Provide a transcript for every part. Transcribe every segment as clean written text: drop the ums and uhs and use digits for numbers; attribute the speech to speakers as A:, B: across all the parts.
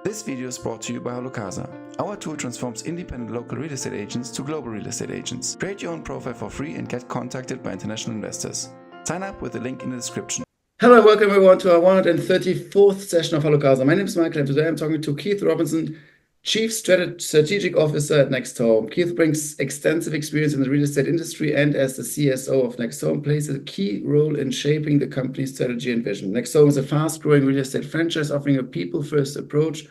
A: This video is brought to you by Holocasa. Our tool transforms independent local real estate agents to global real estate agents. Create your own profile for free and get contacted by international investors. Sign up with the link in the description.
B: Hello, welcome everyone to our 134th session of Holocasa. My name is Michael and today I'm talking to Keith Robinson, Chief Strategic Officer at NextHome. Keith brings extensive experience in the real estate industry and as the CSO of NextHome plays a key role in shaping the company's strategy and vision. NextHome is a fast-growing real estate franchise offering a people-first approach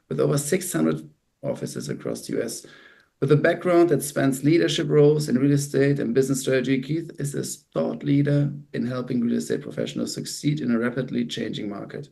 B: with over 600 offices across the US. With a background that spans leadership roles in real estate and business strategy, Keith is a thought leader in helping real estate professionals succeed in a rapidly changing market.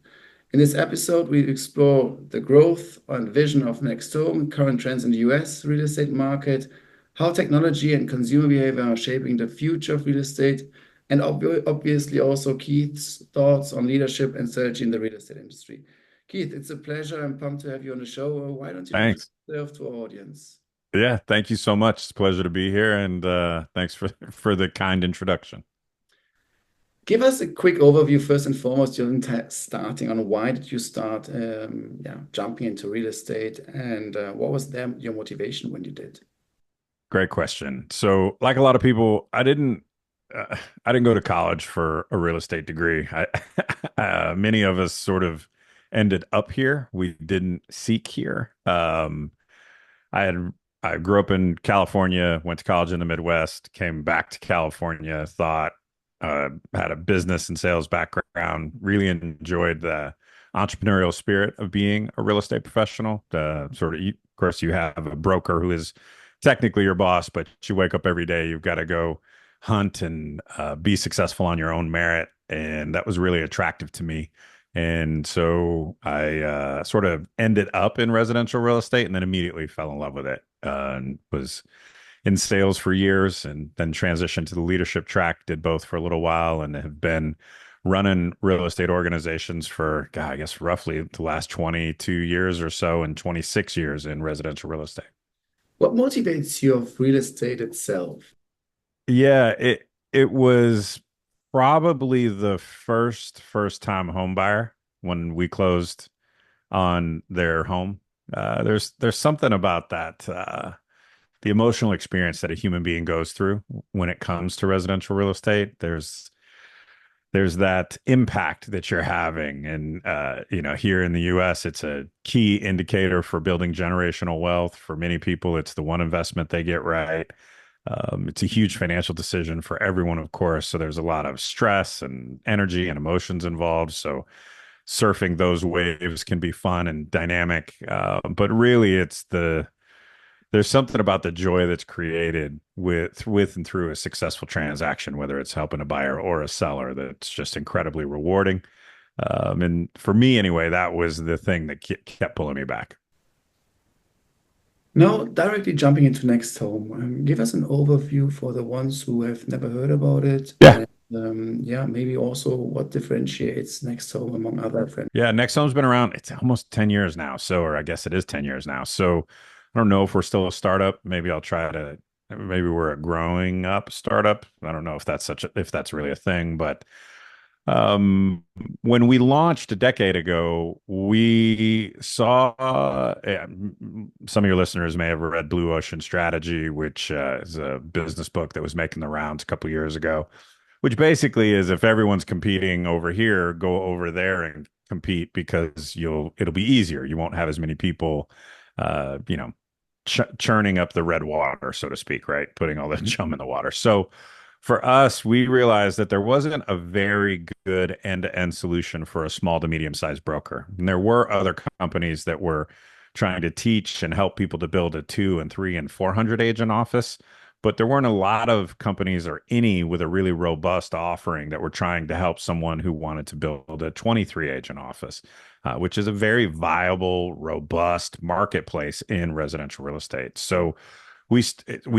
B: In this episode, we explore the growth and vision of NextHome, current trends in the US real estate market, how technology and consumer behavior are shaping the future of real estate, and obviously also Keith's thoughts on leadership and strategy in the real estate industry. Keith, it's a pleasure. I'm pumped to have you on the show. Why don't you introduce yourself to our audience?
C: Yeah, thank you so much. It's a pleasure to be here, and thanks for the kind introduction.
B: Give us a quick overview, first and foremost, your starting on why did you start jumping into real estate, and what was your motivation when you did?
C: Great question. So, like a lot of people, I didn't go to college for a real estate degree. Many of us sort of ended up here. We didn't seek here. I grew up in California, went to college in the Midwest, came back to California, had a business and sales background, really enjoyed the entrepreneurial spirit of being a real estate professional. Of course, you have a broker who is technically your boss, but you wake up every day, you've got to go hunt and be successful on your own merit. And that was really attractive to me. And so I sort of ended up in residential real estate and then immediately fell in love with it. And was in sales for years and then transitioned to the leadership track, did both for a little while, and have been running real estate organizations for, I guess, roughly the last 22 years or so and 26 years in residential real estate.
B: What motivates you of real estate itself?
C: Yeah, it was probably the first-time home buyer when we closed on their home. There's something about that, the emotional experience that a human being goes through when it comes to residential real estate. There's that impact that you're having, and here in the U.S., it's a key indicator for building generational wealth. For many people, it's the one investment they get right. It's a huge financial decision for everyone, of course. So there's a lot of stress and energy and emotions involved. So surfing those waves can be fun and dynamic. But really, there's something about the joy that's created with and through a successful transaction, whether it's helping a buyer or a seller, that's just incredibly rewarding. And for me, anyway, that was the thing that kept pulling me back.
B: Now, directly jumping into NextHome, give us an overview for the ones who have never heard about it.
C: Yeah.
B: And, maybe also what differentiates NextHome among other friends.
C: Yeah, NextHome's been around. It's almost 10 years now. Or I guess it is 10 years now. So I don't know if we're still a startup. Maybe we're a growing up startup. I don't know if that's really a thing, but when we launched a decade ago, we saw some of your listeners may have read Blue Ocean Strategy, which is a business book that was making the rounds a couple of years ago, which basically is if everyone's competing over here, go over there and compete because it'll be easier. You won't have as many people, churning up the red water, so to speak, right? Putting all the chum in the water. So for us, we realized that there wasn't a very good end-to-end solution for a small to medium-sized broker. And there were other companies that were trying to teach and help people to build a 200 and 300 and 400 agent office, but there weren't a lot of companies or any with a really robust offering that were trying to help someone who wanted to build a 23 agent office, which is a very viable, robust marketplace in residential real estate. So we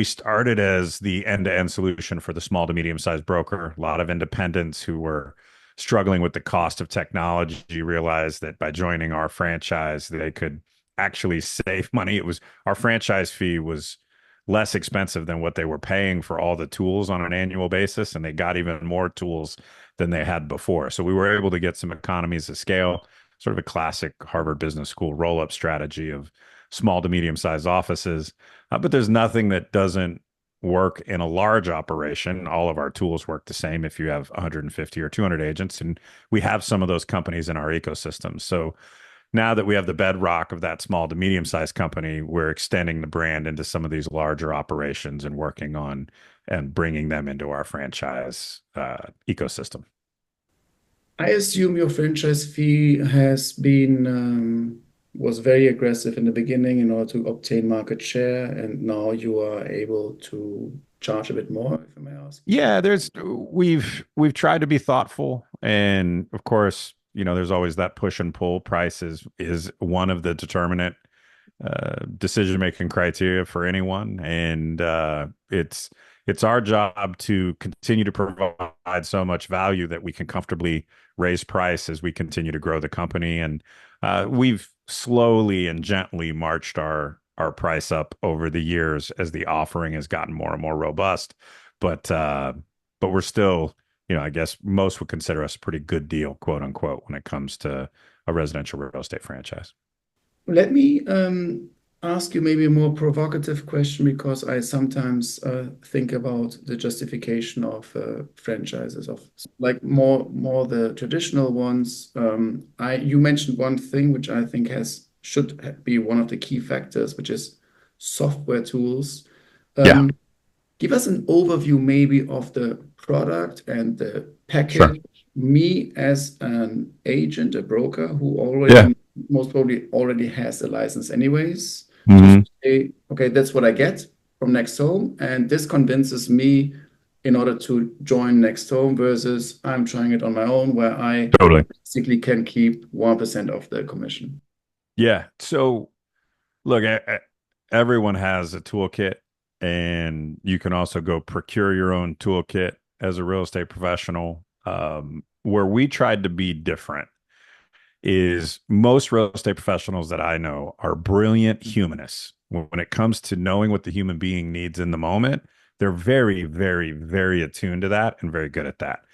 C: started as the end-to-end solution for the small to medium-sized broker. A lot of independents who were struggling with the cost of technology realized that by joining our franchise, they could actually save money. Our franchise fee was less expensive than what they were paying for all the tools on an annual basis, and they got even more tools than they had before. So we were able to get some economies of scale. sort of a classic Harvard Business School roll-up strategy of small to medium-sized offices. But there's nothing that doesn't work in a large operation. All of our tools work the same if you have 150 or 200 agents, and we have some of those companies in our ecosystem. So now that we have the bedrock of that small to medium sized company, we're extending the brand into some of these larger operations and working on and bringing them into our franchise ecosystem.
B: I assume your franchise fee has been was very aggressive in the beginning in order to obtain market share, and now you are able to charge a bit more, if I may ask.
C: Yeah, we've tried to be thoughtful, and of course, there's always that push and pull. Price is one of the determinant decision making criteria for anyone, and it's our job to continue to provide so much value that we can comfortably raise price as we continue to grow the company. And we've slowly and gently marched our price up over the years as the offering has gotten more and more robust. But we're still, I guess most would consider us a pretty good deal, quote unquote, when it comes to a residential real estate franchise.
B: Let me ask you maybe a more provocative question because I sometimes think about the justification of franchises of like more the traditional ones. You mentioned one thing which I think should be one of the key factors, which is software tools.
C: Yeah.
B: Give us an overview maybe of the product and the package.
C: Sure.
B: Me as an agent, a broker who
C: Yeah.
B: most probably already has a license anyways.
C: Mhm.
B: Just say, okay, that's what I get from NextHome, and this convinces me in order to join NextHome versus I'm trying it on my own where I
C: Totally.
B: basically can keep 1% of the commission.
C: Yeah. So look, everyone has a toolkit, and you can also go procure your own toolkit as a real estate professional. Where we tried to be different is most real estate professionals that I know are brilliant humanists. When it comes to knowing what the human being needs in the moment, they're very, very, very attuned to that and very good at that.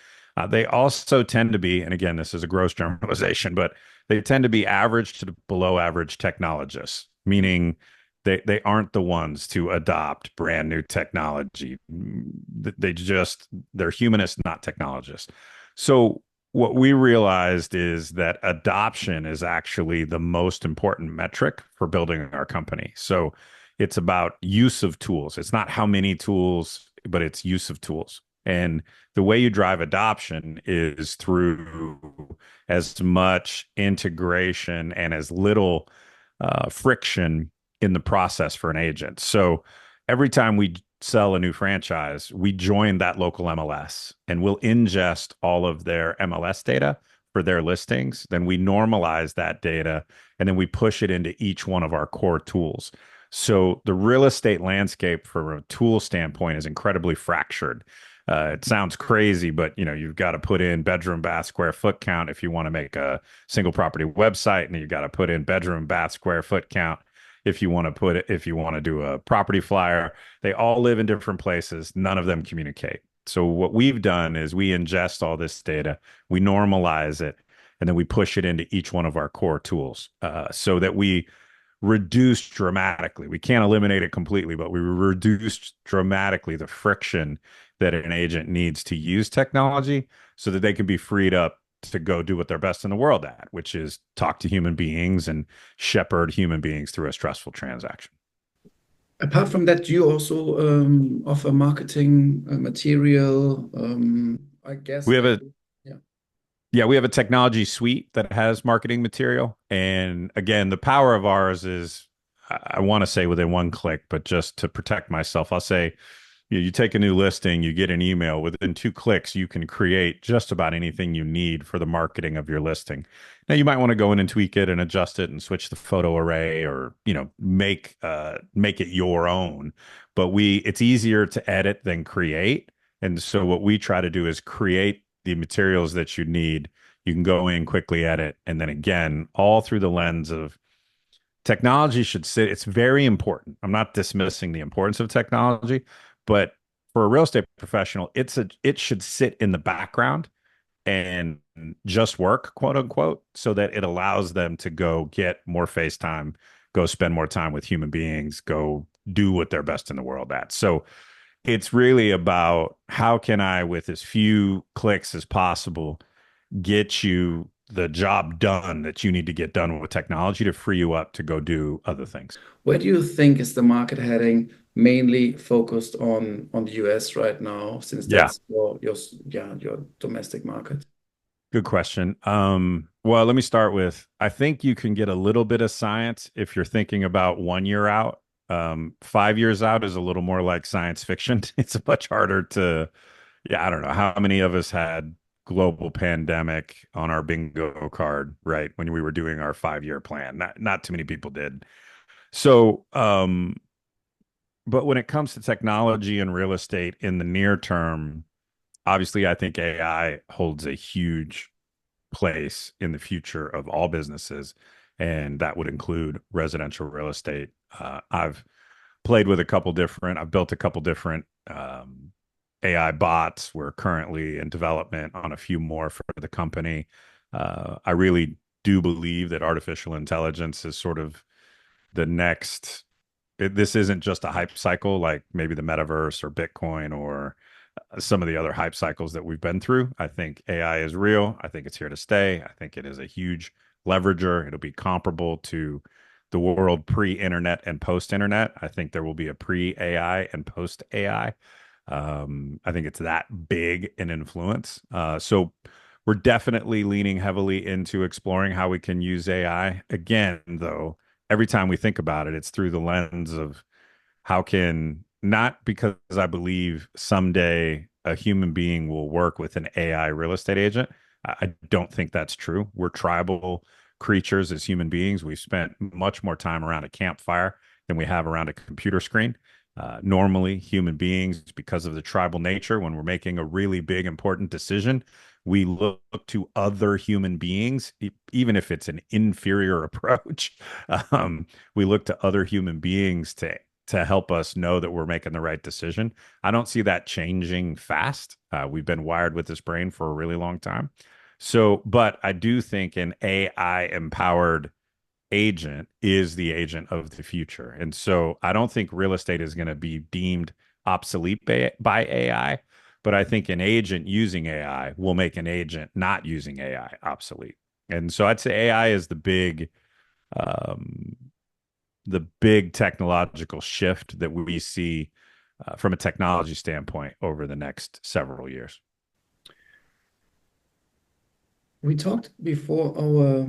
C: They also tend to be, and again, this is a gross generalization, but they tend to be average to below average technologists, meaning they aren't the ones to adopt brand new technology. They're humanists, not technologists. So what we realized is that adoption is actually the most important metric for building our company. So it's about use of tools. It's not how many tools, but it's use of tools. And the way you drive adoption is through as much integration and as little friction in the process for an agent. So every time we sell a new franchise, we join that local MLS and we'll ingest all of their MLS data for their listings. Then we normalize that data and then we push it into each one of our core tools. So the real estate landscape from a tool standpoint is incredibly fractured. It sounds crazy, but you've got to put in bedroom, bath, square foot count if you want to make a single property website, and you've got to put in bedroom, bath, square foot count if you want to do a property flyer. They all live in different places. None of them communicate. So what we've done is we ingest all this data, we normalize it, and then we push it into each one of our core tools so that we reduce dramatically. We can't eliminate it completely, but we reduce dramatically the friction that an agent needs to use technology so that they can be freed up to go do what they're best in the world at, which is talk to human beings and shepherd human beings through a stressful transaction.
B: Apart from that, do you also offer marketing material? I guess
C: We have
B: yeah.
C: we have a technology suite that has marketing material. And again, the power of ours is, I want to say within one click, but just to protect myself, I'll say, you take a new listing, you get an email. Within 2 clicks, you can create just about anything you need for the marketing of your listing. Now, you might want to go in and tweak it and adjust it and switch the photo array, or make it your own. But it's easier to edit than create. And so what we try to do is create the materials that you need. You can go in, quickly edit, and then again, all through the lens of technology should sit. It's very important. I'm not dismissing the importance of technology, but for a real estate professional, it should sit in the background and just work, quote unquote, so that it allows them to go get more face time, go spend more time with human beings, go do what they're best in the world at. So it's really about how can I, with as few clicks as possible, get you the job done that you need to get done with technology to free you up to go do other things.
B: Where do you think is the market heading? Mainly focused on the US right now, since
C: Yeah,
B: that's your domestic market.
C: good question. Well, let me start with I think you can get a little bit of science if you're thinking about 1 year out. 5 years out is a little more like science fiction. It's much harder to, yeah, I don't know how many of us had global pandemic on our bingo card, right? When we were doing our 5 year plan. Not too many people did. So, but when it comes to technology and real estate in the near term, obviously I think AI holds a huge place in the future of all businesses, and that would include residential real estate. I've I've built a couple different AI bots. We're currently in development on a few more for the company. I really do believe that artificial intelligence is sort of the next. This isn't just a hype cycle like maybe the metaverse or Bitcoin or some of the other hype cycles that we've been through. I think AI is real. I think it's here to stay. I think it is a huge leverager. It'll be comparable to the world pre-internet and post-internet. I think there will be a pre-AI and post-AI. I think it's that big an influence. So we're definitely leaning heavily into exploring how we can use AI. Again, though, every time we think about it, it's through the lens of how can not because I believe someday a human being will work with an AI real estate agent. I don't think that's true. We're tribal creatures as human beings. We've spent much more time around a campfire than we have around a computer screen. Normally, human beings, because of the tribal nature, when we're making a really big, important decision, we look to other human beings, even if it's an inferior approach. We look to other human beings to help us know that we're making the right decision. I don't see that changing fast. We've been wired with this brain for a really long time. So, but I do think an AI empowered agent is the agent of the future. And so I don't think real estate is going to be deemed obsolete by AI, but I think an agent using AI will make an agent not using AI obsolete. And so I'd say AI is um, the big technological shift that we see from a technology standpoint over the next several years.
B: We talked before our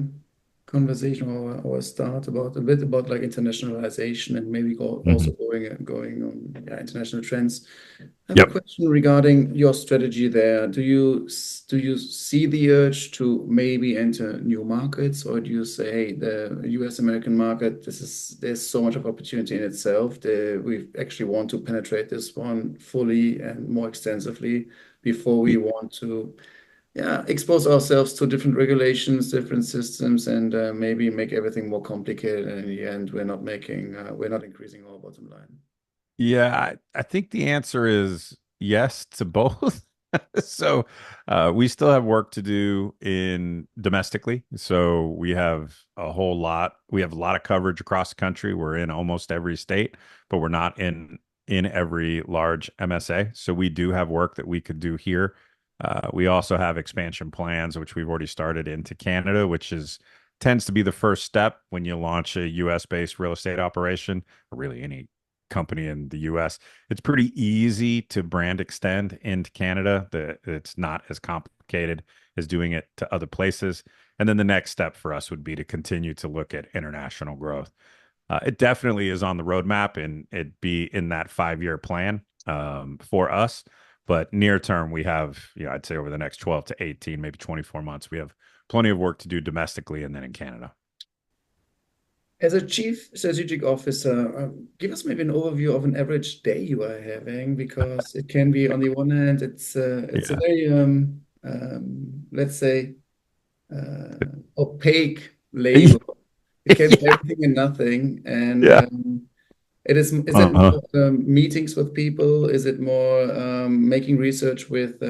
B: conversation or our start about a bit about like internationalization and maybe also
C: Mhm.
B: going on international trends. I have a
C: Yep.
B: question regarding your strategy there. Do you see the urge to maybe enter new markets, or do you say, hey, the US American market, there's so much of opportunity in itself that we actually want to penetrate this one fully and more extensively before we want to expose ourselves to different regulations, different systems, and maybe make everything more complicated. And in the end, we're not increasing our bottom line.
C: Yeah, I think the answer is yes to both. So we still have work to do in domestically. So we have a lot of coverage across the country. We're in almost every state, but we're not in every large MSA. So we do have work that we could do here. We also have expansion plans, which we've already started into Canada, which is tends to be the first step when you launch a US based real estate operation, or really any company in the US. It's pretty easy to brand extend into Canada. It's not as complicated as doing it to other places. And then the next step for us would be to continue to look at international growth. It definitely is on the roadmap and it'd be in that 5 year plan for us. But near term, we have, I'd say over the next 12 to 18, maybe 24 months, we have plenty of work to do domestically and then in Canada.
B: As a chief strategic officer, give us maybe an overview of an average day you are having, because it can be on the one hand, it's a
C: Yeah.
B: very let's say opaque label. It can be everything and nothing, and
C: Yeah.
B: Is it more meetings with people? Is it more making research with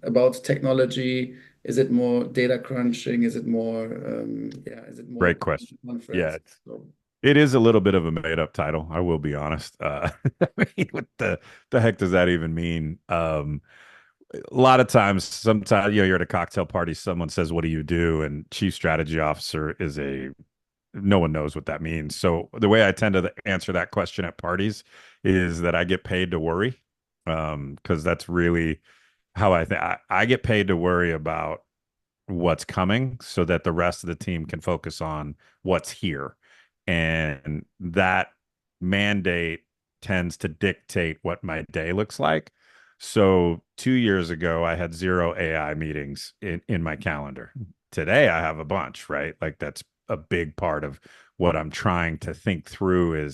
B: about technology? Is it more data crunching? Is it more is it more
C: Great question. Yeah,
B: conference? So,
C: it is a little bit of a made up title. I will be honest. I mean, what the heck does that even mean? A lot of times, sometimes you're at a cocktail party, someone says, "What do you do?" And chief strategy officer is a no one knows what that means. So the way I tend to answer that question at parties is that I get paid to worry, because that's really how I think. I get paid to worry about what's coming so that the rest of the team can focus on what's here. And that mandate tends to dictate what my day looks like. So 2 years ago, I had 0 AI meetings in my calendar. Today, I have a bunch, right? Like that's a big part of what I'm trying to think through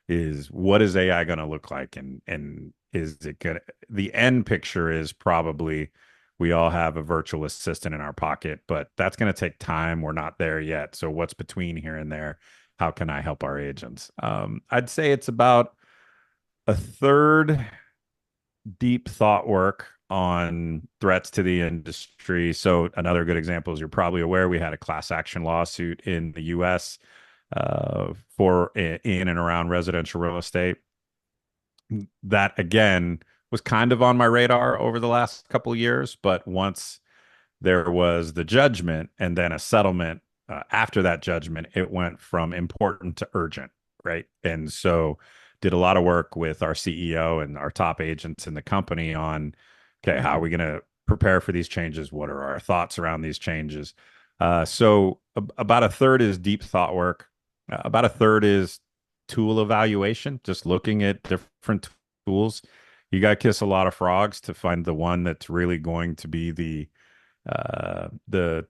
C: is what is AI going to look like, and is it going to, the end picture is probably we all have a virtual assistant in our pocket, but that's going to take time. We're not there yet. So what's between here and there? How can I help our agents? I'd say it's about a third deep thought work on threats to the industry. So another good example is, you're probably aware, we had a class action lawsuit in the U.S. For in and around residential real estate. That again was kind of on my radar over the last couple of years, but once there was the judgment and then a settlement after that judgment, it went from important to urgent, right? And so did a lot of work with our CEO and our top agents in the company on, okay, how are we going to prepare for these changes? What are our thoughts around these changes? So about a third is deep thought work. About a third is tool evaluation, just looking at different tools. You got to kiss a lot of frogs to find the one that's really going to be the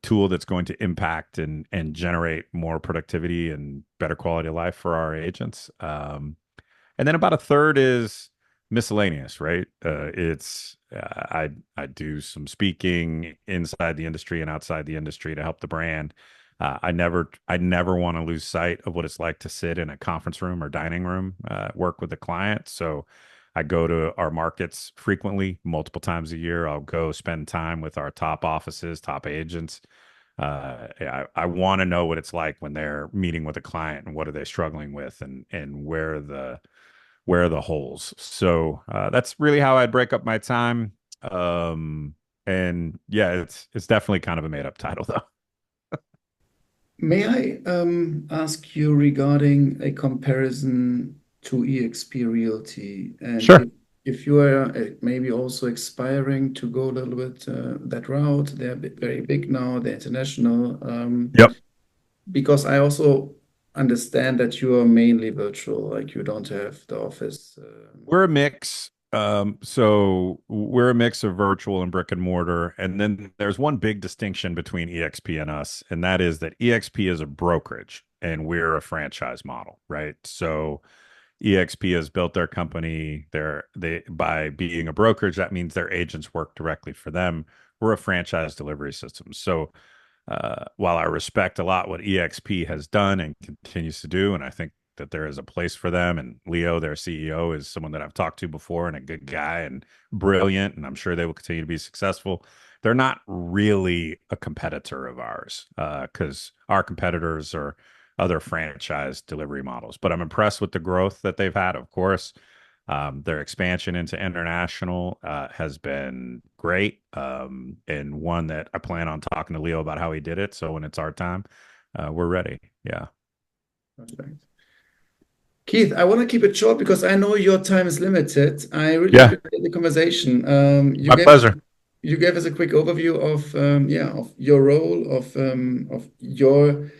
C: tool that's going to impact and generate more productivity and better quality of life for our agents. And then about a third is miscellaneous, right? I do some speaking inside the industry and outside the industry to help the brand. I never want to lose sight of what it's like to sit in a conference room or dining room, work with a client. So I go to our markets frequently, multiple times a year. I'll go spend time with our top offices, top agents. I want to know what it's like when they're meeting with a client and what are they struggling with, and where are the holes. So that's really how I'd break up my time. And yeah, it's definitely kind of a made up title though.
B: may I ask you regarding a comparison to eXp Realty, and
C: Sure.
B: if you are maybe also aspiring to go a little bit that route? They're very big now, they're international.
C: Yep.
B: Because I also understand that you are mainly virtual, like you don't have the office.
C: We're a mix. So we're a mix of virtual and brick and mortar. And then there's one big distinction between EXP and us, and that is that EXP is a brokerage and we're a franchise model, right? So EXP has built their company they by being a brokerage. That means their agents work directly for them. We're a franchise delivery system. So while I respect a lot what EXP has done and continues to do, and I think that there is a place for them, and Leo, their CEO, is someone that I've talked to before and a good guy and brilliant, and I'm sure they will continue to be successful. They're not really a competitor of ours, because our competitors are other franchise delivery models. But I'm impressed with the growth that they've had, of course. Their expansion into international has been great, and one that I plan on talking to Leo about how he did it. So when it's our time, we're ready. Yeah.
B: Perfect. Keith, I want to keep it short because I know your time is limited. I really
C: Yeah.
B: appreciate the conversation.
C: My pleasure.
B: You gave us a quick overview of your role, of your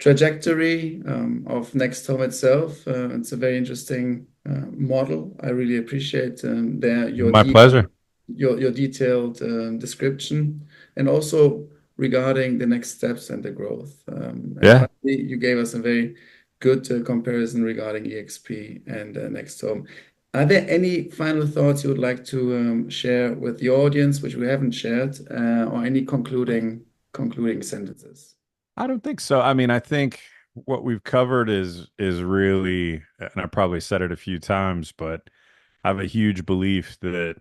B: trajectory, of NextHome itself. It's a very interesting model. I really appreciate
C: My pleasure.
B: your detailed description, and also regarding the next steps and the growth. And
C: Yeah.
B: finally, you gave us a very good comparison regarding EXP and NextHome. Are there any final thoughts you would like to share with the audience, which we haven't shared, or any concluding sentences?
C: I don't think so. I mean, I think what we've covered is really, and I probably said it a few times, but I have a huge belief that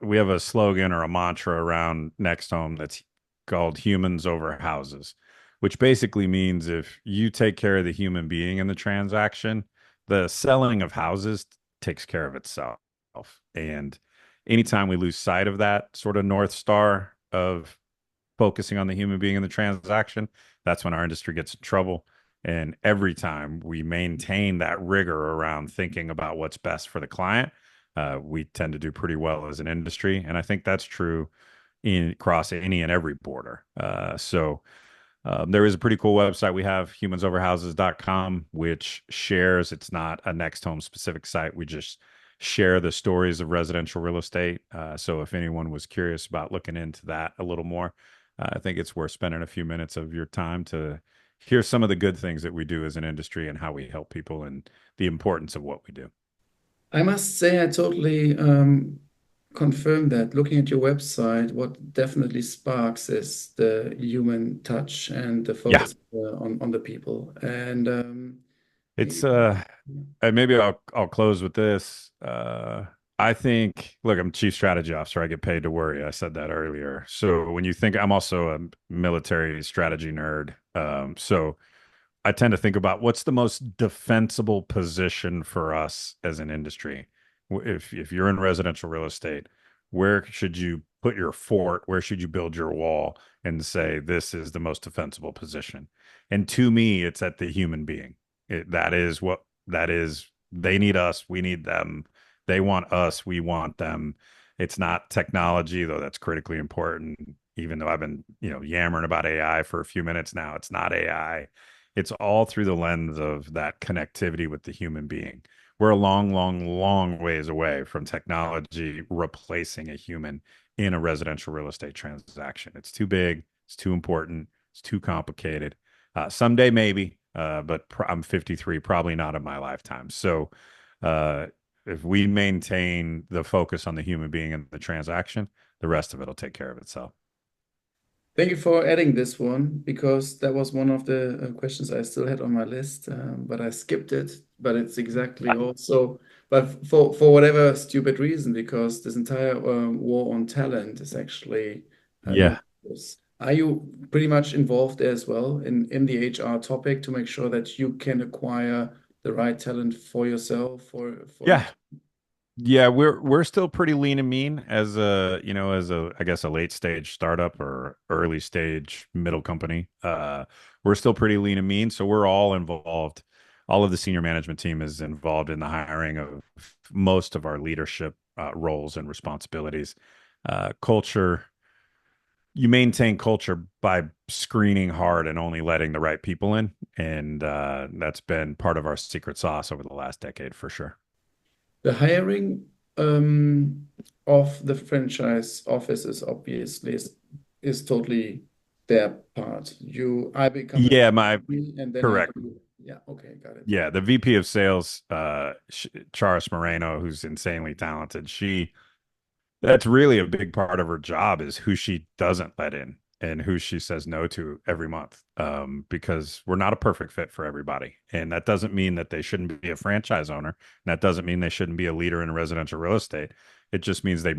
C: we have a slogan or a mantra around NextHome that's called humans over houses, which basically means if you take care of the human being in the transaction, the selling of houses takes care of itself. And anytime we lose sight of that sort of North Star of focusing on the human being in the transaction, that's when our industry gets in trouble. And every time we maintain that rigor around thinking about what's best for the client, we tend to do pretty well as an industry. And I think that's true across any and every border. There is a pretty cool website we have, humansoverhouses.com, which shares, it's not a NextHome specific site. We just share the stories of residential real estate. So if anyone was curious about looking into that a little more, I think it's worth spending a few minutes of your time to hear some of the good things that we do as an industry and how we help people and the importance of what we do.
B: I must say, I totally confirm that. Looking at your website, what definitely sparks is the human touch and the
C: Yeah,
B: focus on the people. And
C: it's
B: yeah.
C: and maybe I'll close with this. I think, look, I'm chief strategy officer. I get paid to worry. I said that earlier. So when you think, I'm also a military strategy nerd. So I tend to think about what's the most defensible position for us as an industry. If you're in residential real estate, where should you put your fort? Where should you build your wall and say this is the most defensible position? And to me, it's at the human being. That is what that is. They need us. We need them. They want us. We want them. It's not technology, though that's critically important. Even though I've been, yammering about AI for a few minutes now, it's not AI. It's all through the lens of that connectivity with the human being. We're a long, long, long ways away from technology replacing a human in a residential real estate transaction. It's too big. It's too important. It's too complicated. Someday, maybe, but I'm 53, probably not in my lifetime. So if we maintain the focus on the human being in the transaction, the rest of it will take care of itself.
B: Thank you for adding this one because that was one of the questions I still had on my list, but I skipped it. But it's exactly also, but for whatever stupid reason, because this entire war on talent is actually
C: Yeah.
B: Are you pretty much involved as well in the HR topic to make sure that you can acquire the right talent for yourself for
C: Yeah. Yeah, we're still pretty lean and mean as I guess a late stage startup or early stage middle company. We're still pretty lean and mean, so we're all involved. All of the senior management team is involved in the hiring of most of our leadership roles and responsibilities. Culture, you maintain culture by screening hard and only letting the right people in, and that's been part of our secret sauce over the last decade for sure.
B: The hiring of the franchise offices obviously is totally their part. I become a
C: Yeah,
B: VP and then I
C: correct.
B: do. Yeah, okay, got it.
C: Yeah, the VP of sales, Charis Moreno, who's insanely talented. That's really a big part of her job is who she doesn't let in and who she says no to every month. Because we're not a perfect fit for everybody. And that doesn't mean that they shouldn't be a franchise owner. And that doesn't mean they shouldn't be a leader in residential real estate. It just means they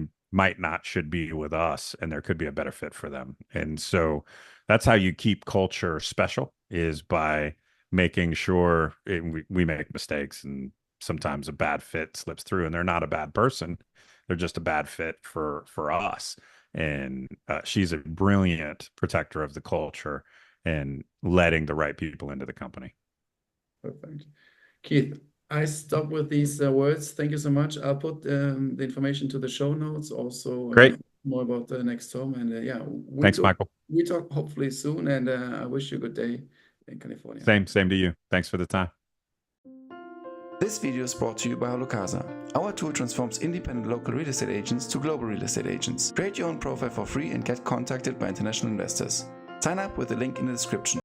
C: should be with us and there could be a better fit for them. And so that's how you keep culture special is by making sure we make mistakes and sometimes a bad fit slips through and they're not a bad person. They're just a bad fit for us. And she's a brilliant protector of the culture and letting the right people into the company.
B: Perfect. Keith, I stop with these words. Thank you so much. I'll put the information to the show notes, also
C: Great.
B: more about the NextHome. And yeah,
C: Thanks, Michael.
B: We talk hopefully soon. And I wish you a good day in California.
C: Same to you. Thanks for the time.
A: This video is brought to you by Holocasa. Our tool transforms independent local real estate agents to global real estate agents. Create your own profile for free and get contacted by international investors. Sign up with the link in the description.